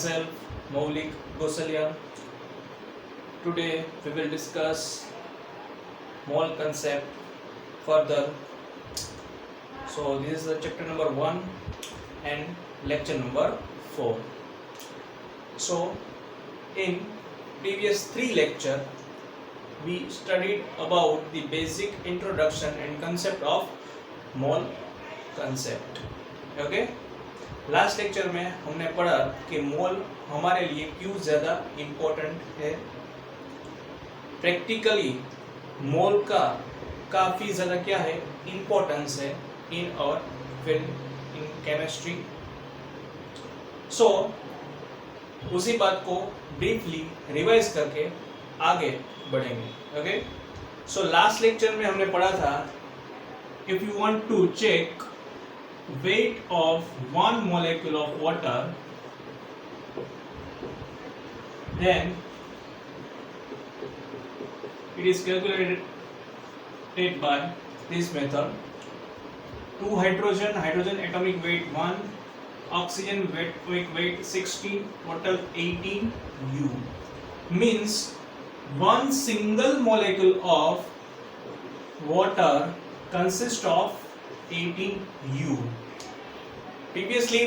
myself Maulik Gosalia. Today we will discuss mole concept further. So this is the chapter number 1 and lecture number 4. So in previous 3 lecture we studied about the basic introduction and concept of mole concept. Okay, last lecture में हमने पढ़ा कि मोल हमारे लिए क्यों ज़्यादा important है. Practically मोल का काफ़ी ज़्यादा क्या है इम्पोर्टेंस है in our field in chemistry. So उसी बात को ब्रीफली रिवाइज करके आगे बढ़ेंगे. ओके, सो लास्ट लेक्चर में हमने पढ़ा था if you want to check weight of one molecule of water, then it is calculated by this method. 2 hydrogen atomic weight 1, oxygen atomic weight 16, total 18 U. Means one single molecule of water consists of 18 U. Previously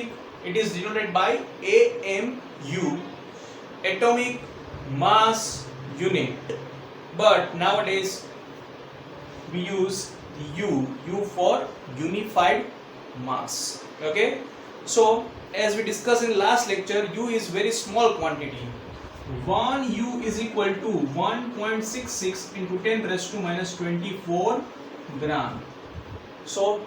it is denoted by AMU, atomic mass unit, but nowadays we use U for unified mass. Okay, so as we discussed in last lecture, U is very small quantity. 1 U is equal to 1.66 into 10 raised to minus 24 gram. So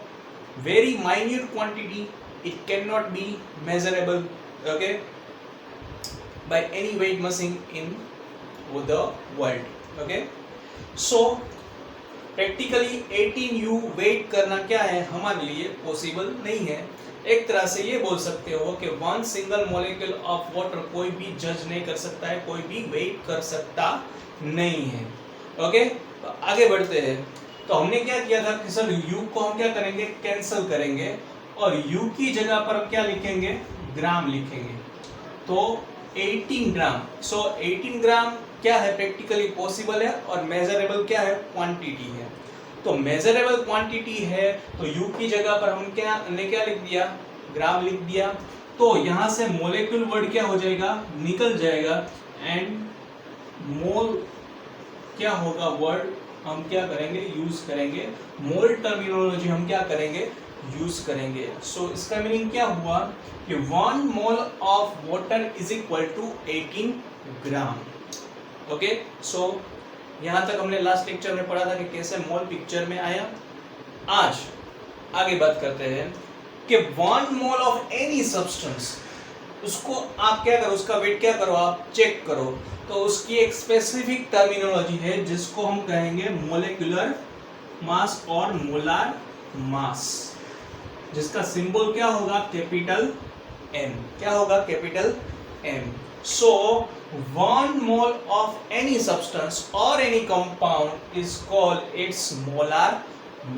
very minute quantity, it cannot be measurable, okay, by any weight machine in the world. Okay, so practically 18U weight करना क्या है हमारे लिए possible नहीं है. एक तरह से ये बोल सकते हो कि one single molecule of water कोई भी जज नहीं कर सकता है, कोई भी वेट कर सकता नहीं है. ओके, तो आगे बढ़ते हैं. तो हमने क्या किया था कि सर U को हम क्या करेंगे कैंसिल करेंगे और U की जगह पर हम क्या लिखेंगे ग्राम लिखेंगे. तो 18 ग्राम. सो 18 ग्राम क्या है प्रैक्टिकली पॉसिबल है और मेजरेबल क्या है क्वांटिटी है. तो मेजरेबल क्वांटिटी है तो U की जगह पर हम क्या लिख दिया ग्राम लिख दिया. तो यहाँ से मोलेक्यूल वर्ड क्या हो जाएगा निकल जाएगा एंड मोल क्या होगा वर्ड हम क्या करेंगे यूज करेंगे. मोल टर्मिनोलॉजी हम क्या करेंगे यूज करेंगे. सो इसका मीनिंग क्या हुआ कि 1 mole of water is equal to 18 gram. Okay, so यहाँ तक हमने लास्ट लेक्चर में पढ़ा था कि कैसे मोल पिक्चर में आया. आज आगे बात करते हैं कि 1 मोल ऑफ एनी सब्सटेंस उसको आप क्या करो उसका वेट क्या करो आप चेक करो. तो उसकी एक स्पेसिफिक टर्मिनोलॉजी है जिसको हम कहेंगे मोलेकुलर मास और मोलार मास, जिसका सिंबल क्या होगा कैपिटल M. क्या होगा capital M. So 1 mole of any substance और any compound is called its molar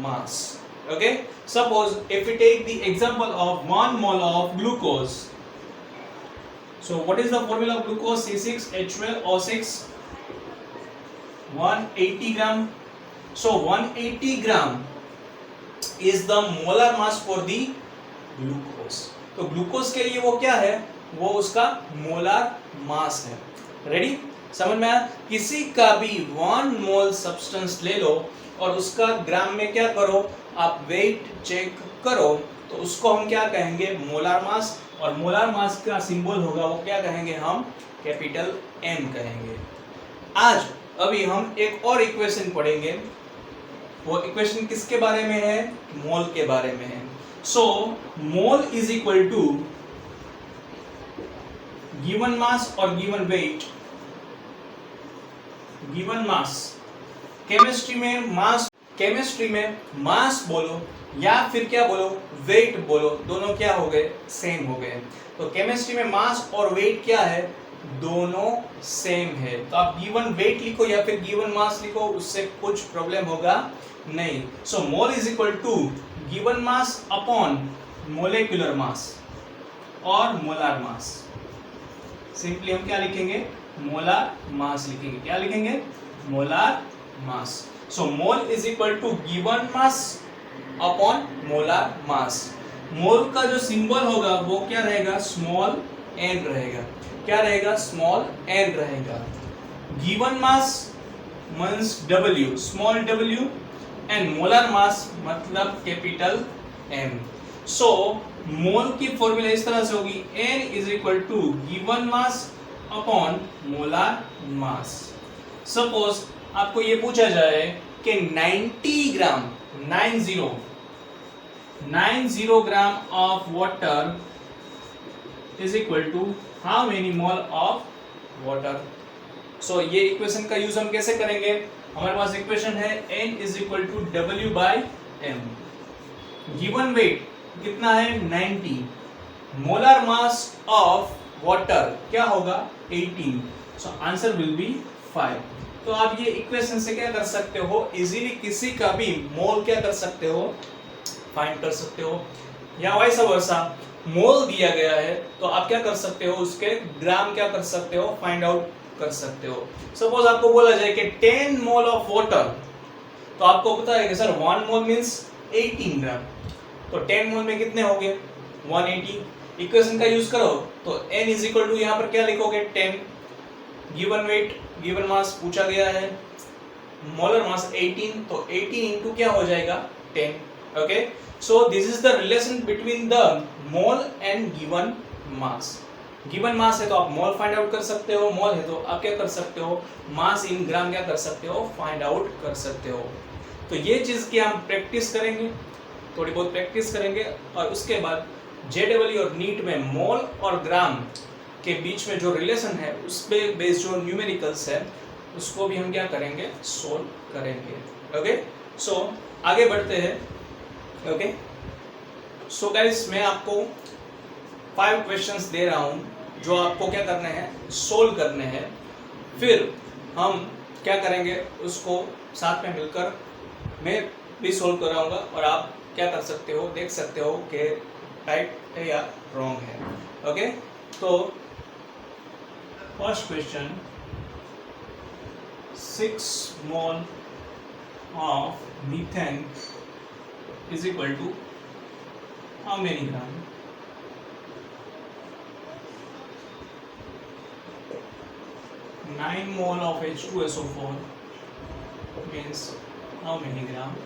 mass. Okay, suppose if we take the example of 1 mole of glucose. So what is the formula of glucose? C6H12O6, 180 gram. So 180 gram is the molar mass for the glucose. तो glucose के लिए वो क्या है वो उसका molar mass है. Ready, समझ में आया. किसी का भी 1 मोल सब्सटेंस ले लो और उसका ग्राम में क्या करो आप वेट चेक करो तो उसको हम क्या कहेंगे मोलार मास. और मोलार मास का सिंबल होगा वो क्या कहेंगे हम कैपिटल M कहेंगे. आज अभी हम एक और इक्वेशन पढ़ेंगे. वो इक्वेशन किसके बारे में है मोल के बारे में है. So mole is equal to given mass और given weight. Given mass chemistry में मास बोलो या फिर क्या बोलो वेट बोलो, दोनों क्या हो गए सेम हो गए. तो केमिस्ट्री में मास और वेट क्या है दोनों सेम है. तो आप गिवन वेट लिखो या फिर गिवन मास लिखो उससे कुछ प्रॉब्लम होगा नहीं. So mole is equal to given mass upon molecular mass और मोलार मास. सिंपली हम क्या लिखेंगे, मोलार मास लिखेंगे। क्या लिखेंगे, molar mass. So mole is equal to given mass upon molar mass. Mole का जो सिंबल होगा वो क्या रहेगा, स्मॉल एन रहेगा। क्या रहेगा, स्मॉल एन रहेगा। Given mass means W, small w, and molar mass मतलब कैपिटल M। सो मोल की फॉर्मूला इस तरह से होगी, N is equal to given mass upon molar mass. Suppose आपको ये पूछा जाए कि 90 gram 90 gram of water is equal to how many mole of water. So ये इक्वेशन का यूज हम कैसे करेंगे, हमारे पास इक्वेशन है N is equal to W by M। Given weight कितना है, 90। मोलर मास ऑफ वाटर क्या होगा, 18। So answer will be 5। तो आप ये इक्वेशन से क्या कर सकते हो, इजीली किसी का भी मोल क्या कर सकते हो, फाइंड कर सकते हो। या वाइस वर्सा, मोल दिया गया है तो आप क्या कर सकते हो, उसके ग्राम क्या कर सकते हो, फाइंड आउट कर सकते हो। सपोज आपको बोला जाए कि 10 मोल ऑफ वाटर, तो आपको पता है कि सर 1 मोल मींस 18 ग्राम, तो 10 मोल में कितने हो गए, 180। इक्वेशन का यूज करो तो n इज इक्वल टू यहाँ पर क्या लिखोगे, 10। गिवन वेट, गिवन मास पूछा गया है, मोलर मास 18, तो 18 इंटू क्या हो जाएगा, 10। Okay, so this is the relation between the mole and given mass. Given mass है तो आप मोल फाइंड आउट कर सकते हो, मोल है तो आप क्या कर सकते हो, मास इन ग्राम क्या कर सकते हो, फाइंड आउट कर सकते हो। तो ये चीज की हम प्रैक्टिस करेंगे, थोड़ी बहुत प्रैक्टिस करेंगे, और उसके बाद JEE और नीट में मोल और ग्राम के बीच में जो रिलेशन है उस पे बेस्ड जो न्यूमेरिकल्स है उसको भी हम क्या करेंगे, सोल्व करेंगे। ओके, सो आगे बढ़ते हैं। ओके, सो गाइस मैं आपको 5 क्वेश्चंस दे रहा हूं जो आपको क्या करने हैं, सोल्व करने हैं। फिर हम क्या करेंगे, उसको साथ में मिलकर मैं भी सोल्व कराऊंगा और आप क्या कर सकते हो, देख सकते हो कि राइट है या रॉन्ग है। ओके, तो first question, 6 mole of methane is equal to how many gram? Nine mole of H2SO4 means how many gram?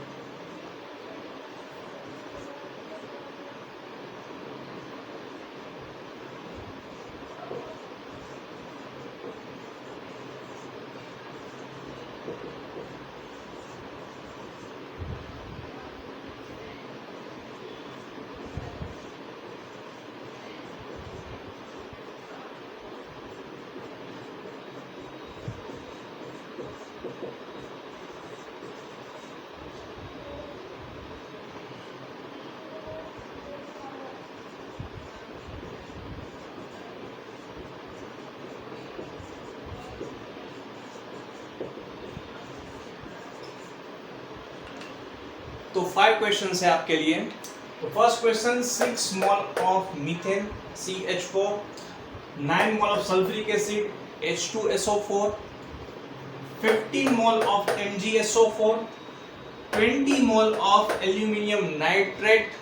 तो 5 क्वेश्चंस है आपके लिए। तो first question, 6 mole of methane CH4, 9 mole of sulphuric acid H2SO4, 15 mole of MgSO4, 20 mole of aluminium nitrate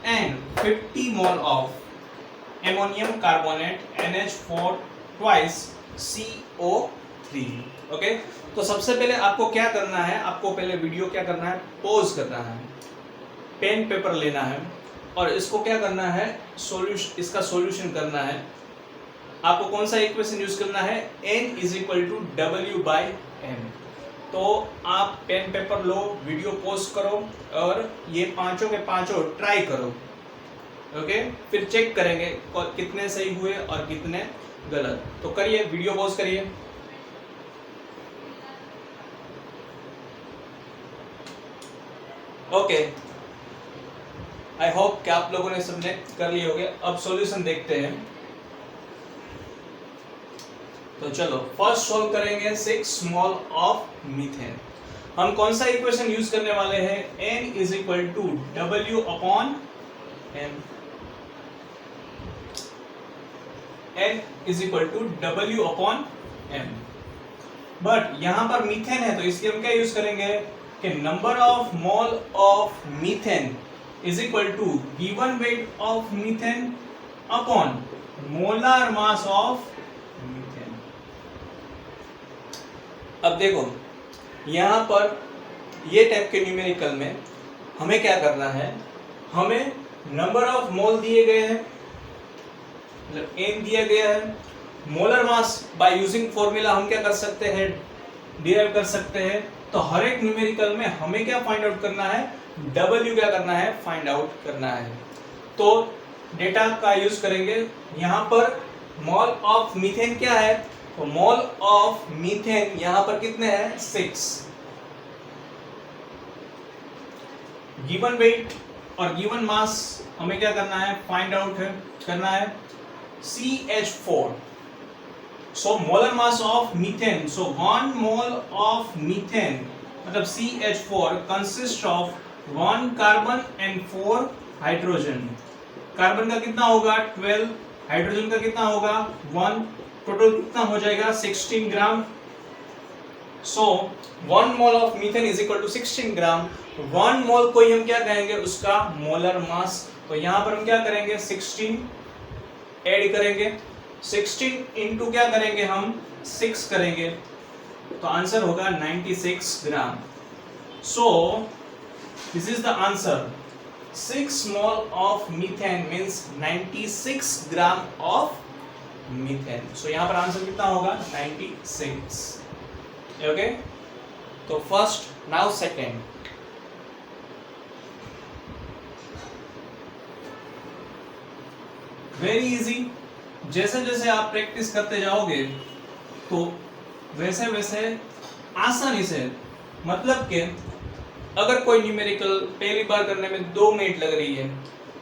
and 50 mole of ammonium carbonate NH4 twice CO3। Okay, तो सबसे पहले आपको क्या करना है, आपको पहले वीडियो क्या करना है, पॉज करना है, पेन पेपर लेना है और इसको क्या करना है, सॉल्यूशन, इसका सॉल्यूशन करना है। आपको कौन सा इक्वेशन यूज करना है, N is equal to W by M। तो आप पेन पेपर लो, वीडियो पॉज करो और ये पांचों के पांचों ट्राई करो। ओके, फिर चेक करेंगे कितने सही हुए और कितने गलत। तो करिए, वीडियो पॉज करिए। ओके, आई होप कि आप लोगों ने सबने कर लिए होंगे। अब सॉल्यूशन देखते हैं। तो चलो फर्स्ट सॉल्व करेंगे 6 मोल ऑफ मीथेन। हम कौन सा इक्वेशन यूज करने वाले हैं, N is equal to W upon M। N is equal to W upon M। But यहाँ पर मीथेन है तो इसलिए हम क्या यूज करेंगे कि number of mole of methane is equal to given weight of methane upon molar mass of methane. अब देखो यहाँ पर ये टाइप के न्यूमेरिकल में हमें क्या करना है, हमें नंबर ऑफ मोल दिए गए हैं, मतलब एन दिया गया है, molar mass by using formula हम क्या कर सकते हैं, डिराइव कर सकते हैं। तो हर एक न्यूमेरिकल में हमें क्या फाइंड आउट करना है, W क्या करना है, फाइंड आउट करना है। तो डेटा का यूज करेंगे। यहाँ पर मोल ऑफ मीथेन क्या है, तो मोल ऑफ मीथेन यहाँ पर कितने हैं, 6। गिवन वेट और गिवन मास हमें क्या करना है, फाइंड आउट करना है, CH4। So molar mass of methane, so 1 mole of methane मतलब CH4 consist of 1 carbon and 4 hydrogen. Carbon का कितना होगा 12, हाइड्रोजन का कितना होगा 1, टोटल कितना हो जाएगा 16 gram. So 1 mole of methane is equal to 16 gram. 1 mole को ही हम क्या कहेंगे, उसका मोलर मास। तो यहाँ पर हम क्या करेंगे, 16 ऐड करेंगे, 16 इंटू क्या करेंगे हम, 6 करेंगे, तो आंसर होगा 96 gram. So this is the answer, 6 mole of methane means 96 gram of methane. So यहाँ पर आंसर कितना होगा, 96। ओके, तो first, now second. Very easy, जैसे जैसे आप प्रैक्टिस करते जाओगे तो वैसे वैसे आसानी से, मतलब कि अगर कोई न्यूमेरिकल पहली बार करने में 2 मिनट लग रही है,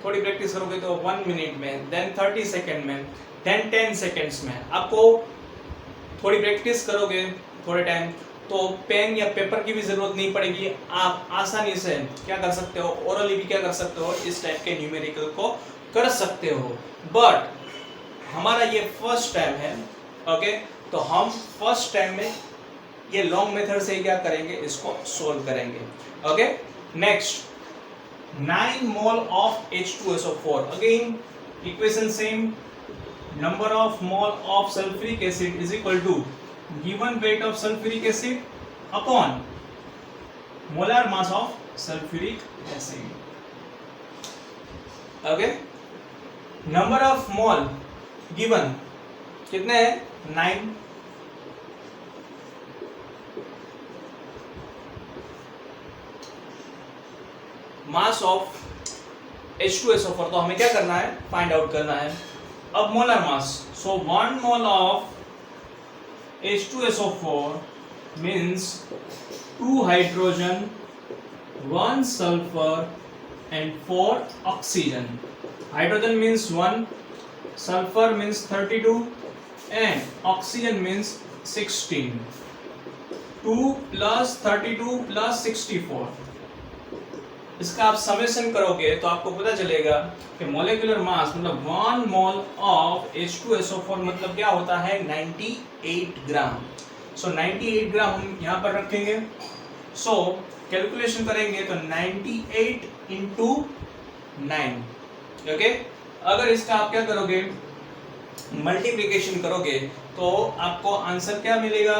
थोड़ी प्रैक्टिस करोगे तो 1 मिनट में, देन 30 सेकेंड में, देन 10 सेकेंड्स में। आपको थोड़ी प्रैक्टिस करोगे थोड़े टाइम तो पेन या पेपर की भी जरूरत नहीं पड़ेगी, आप आसानी से क्या कर सकते हो, ओरली भी क्या कर सकते हो, इस टाइप के न्यूमेरिकल को कर सकते हो। बट हमारा ये फर्स्ट टाइम है, ओके, तो हम फर्स्ट टाइम में ये लॉन्ग मेथड से क्या करेंगे, इसको सोल्व करेंगे। Okay, next, 9 mole of H2SO4, again equation same, number of mole of sulphuric acid is equal to given weight of sulphuric acid upon molar mass of sulphuric acid. Okay, number of mole given कितने हैं, 9। Mass of H2SO4 तो हमें क्या करना है, find out करना है। अब molar mass, so 1 mole of H2SO4 means 2 hydrogen, 1 sulfur and 4 oxygen. Hydrogen means 1, sulfur means 32 and oxygen means 16. 2 plus 32 plus 64, इसका आप समेशन करोगे तो आपको पता चलेगा कि मोलेकुलर मास मतलब 1 मोल ऑफ H2SO4 मतलब क्या होता है, 98 ग्राम। सो 98 ग्राम हम यहाँ पर रखेंगे। सो कैलकुलेशन करेंगे तो 98 इंटू 9। ओके, अगर इसका आप क्या करोगे, मल्टीप्लिकेशन करोगे तो आपको आंसर क्या मिलेगा,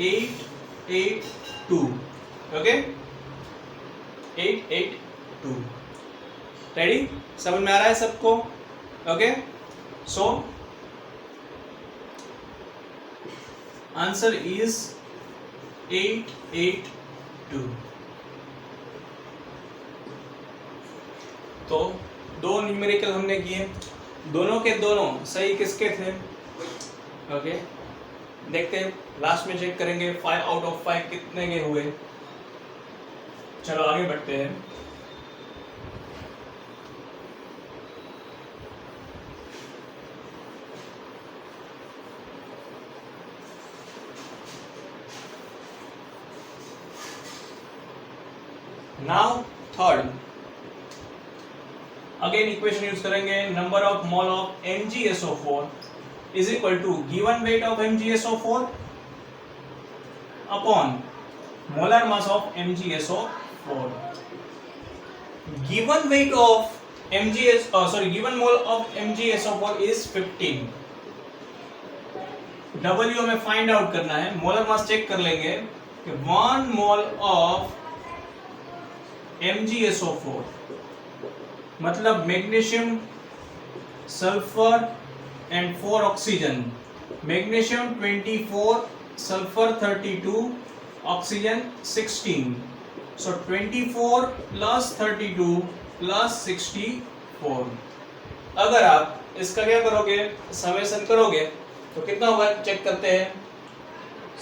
882। ओके, 882। रेडी, समझ में आ रहा है सबको? Okay, so answer is 882। तो 2 न्यूमेरिकल हमने किए, दोनों के दोनों सही किसके थे? ओके, देखते हैं, लास्ट में चेक करेंगे 5 आउट ऑफ 5 कितने के हुए। चलो आगे बढ़ते हैं। Now third, again equation use करेंगे, number of mole of MgSO4 is equal to given weight of MgSO4 upon molar mass of MgSO4. Given weight of given mole of MgSO4 is 15. W हमें find out करना है, molar mass check कर लेंगे कि 1 mole of MgSO4 मतलब magnesium, sulphur and 4 oxygen. Magnesium 24, sulphur 32, oxygen 16. So 24 plus 32 plus 64. अगर आप इसका क्या करोगे, समेशन करोगे तो कितना होगा चेक करते हैं.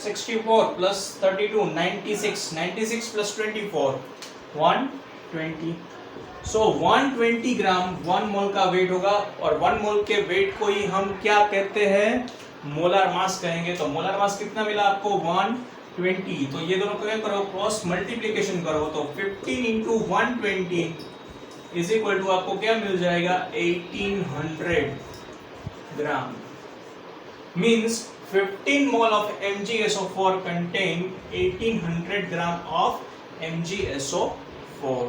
64 प्लस 32 96, 96 प्लस 24 120. सो 120 ग्राम 1 मोल का वेट होगा और 1 मोल के वेट को ही हम क्या कहते हैं, मोलर मास कहेंगे. तो मोलर मास कितना मिला आपको 120. तो ये दोनों को क्या करो, क्रॉस मल्टीप्लिकेशन करो तो 15 इंटू 120 इज इक्वल टू आपको क्या मिल जाएगा 1800 gram. Means 15 mole of MgSO4 contain 1800 gram of MgSO4.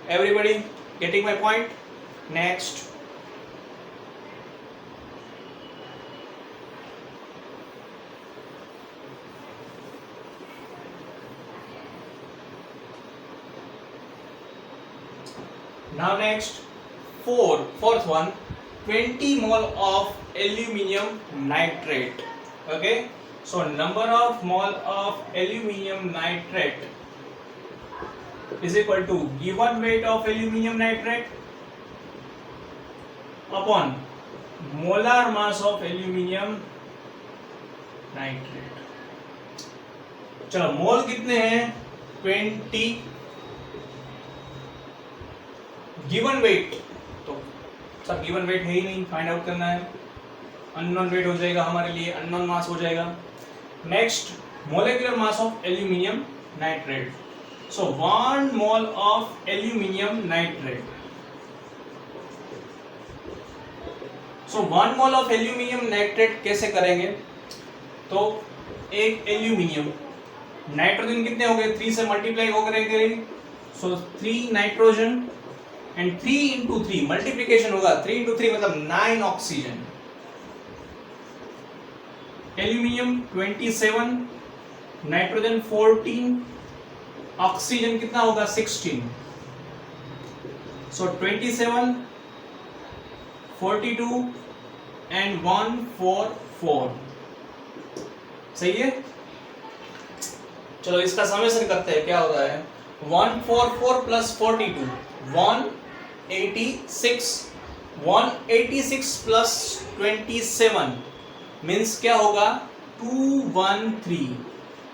Everybody getting my point? Next. Now next, fourth one, 20 mole of aluminium nitrate. Okay, so number of mole of aluminium nitrate is equal to given weight of aluminium nitrate upon molar mass of aluminium nitrate. चलो mole कितने हैं 20, given weight तो सब given weight है ही नहीं, find out करना है. Unknown wait हो जाएगा हमारे लिए, अननोन मास हो जाएगा. Next, molecular mass of aluminium nitrate. So 1 mole of aluminium nitrate. So 1 mole of aluminium nitrate कैसे करेंगे, तो एक एल्यूमिनियम, नाइट्रोजन कितने हो गए 3 से मल्टीप्लाई हो करेंगे. सो 3 नाइट्रोजन एंड 3 इंटू 3 मल्टीप्लीकेशन होगा, 3 इंटू 3 मतलब 9 ऑक्सीजन. एल्यूमिनियम 27, नाइट्रोजन 14, ऑक्सीजन कितना होगा 16. सो 27, 42 एंड 144. सही है. चलो इसका समेशन करते हैं, क्या होता है 144 प्लस 42 186, 186 प्लस 27 मीन्स क्या होगा 213.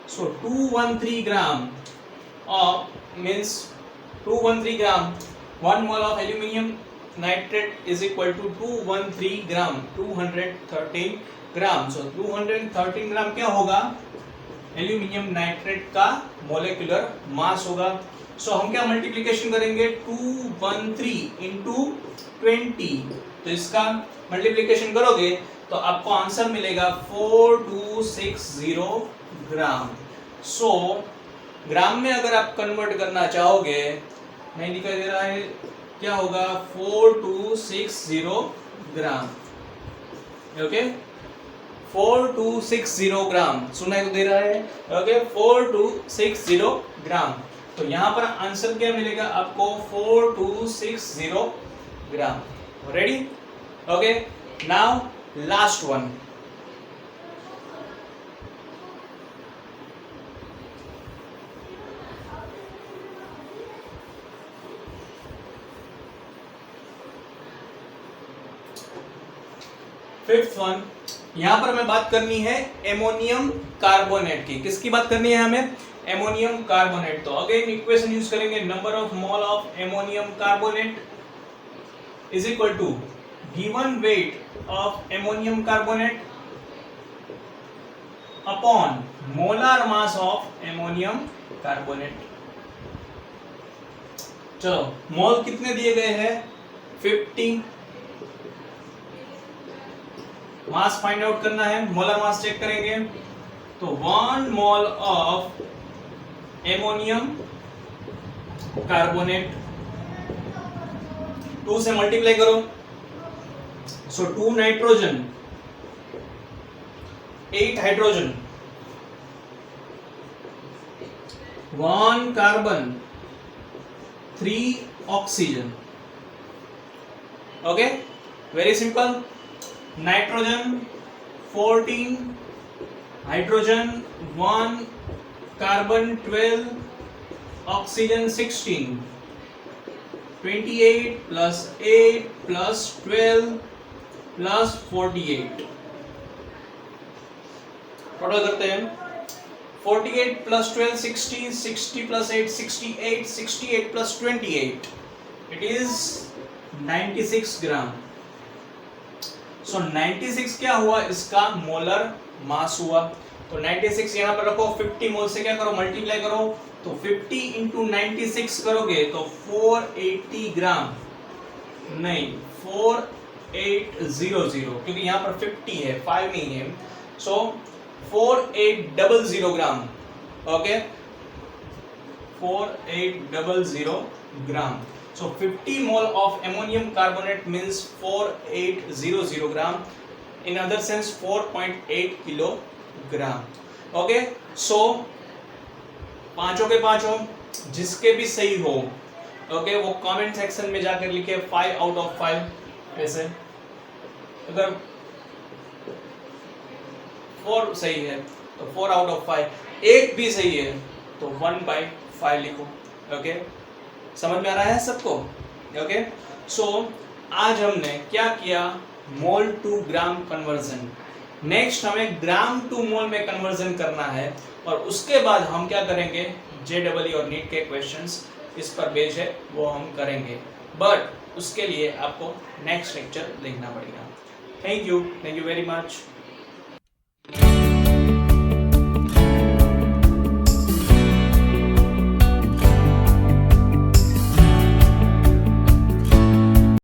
So 213 gram of means 213 gram 1 mole of aluminium nitrate is equal to 213 gram 213 gram. So 213 gram क्या होगा एल्यूमिनियम नाइट्रेट का मोलेकुलर मास होगा. सो हम क्या मल्टीप्लिकेशन करेंगे 213 इंटू 20. तो इसका मल्टीप्लिकेशन करोगे तो आपको आंसर मिलेगा 4260 ग्राम. सो ग्राम में अगर आप कन्वर्ट करना चाहोगे, नहीं दिखाई दे रहा है, क्या होगा 4260 ग्राम. ओके 4260 ग्राम सुनाई तो दे रहा है. Okay 4260 gram. तो यहां पर आंसर क्या मिलेगा आपको 4260 gram. Ready. Okay now last one. Fifth one, यहां पर हमें बात करनी है एमोनियम कार्बोनेट की. किसकी बात करनी है हमें, एमोनियम कार्बोनेट. तो अगेन इक्वेशन यूज करेंगे, number of mole of ammonium carbonate is equal to given weight of ammonium carbonate upon molar mass of ammonium carbonate. चलो मोल कितने दिए गए हैं 50। मास फाइंड आउट करना है, मोलर मास चेक करेंगे। तो 1 मोल ऑफ एमोनियम कार्बोनेट, 2 से मल्टीप्लाई करो, सो 2 nitrogen, 8 hydrogen, 1 carbon, 3 oxygen. Okay, very simple. Nitrogen 14, hydrogen 1, carbon 12, oxygen 16, 28 plus 8 plus 12 plus 48, total करते हैं। 48 plus 12 60, 60 plus 8 68, 68 plus 28, it is 96 gram. सो 96 क्या हुआ, इसका मोलर मास हुआ। तो 96 यहाँ पर रखो, 50 मोल से क्या करो, मल्टीप्लाई करो। तो 50 इंटू 96 करोगे तो 480 ग्राम, नहीं 4800, क्योंकि यहाँ पर 50 है, 5 नहीं है। सो 4800 ग्राम। Okay, 4800 gram. So 50 mole of ammonium carbonate means 4800 gram. In other sense 4.8 kilogram. Okay, so पांचों के पांचों जिसके भी सही हो, okay, वो कमेंट सेक्शन में जाकर लिखे 5 out of 5। ऐसे अगर 4 सही है तो 4 out of 5, 8 भी सही है तो 1/5 लिखो। ओके, समझ में आ रहा है सबको? ओके, सो आज हमने क्या किया, मोल टू ग्राम कन्वर्जन। नेक्स्ट हमें ग्राम टू मोल में कन्वर्जन करना है, और उसके बाद हम क्या करेंगे, JEE और नीट के क्वेश्चंस इस पर बेस्ड है वो हम करेंगे, बट उसके लिए आपको नेक्स्ट लेक्चर देखना पड़ेगा। Thank you very much.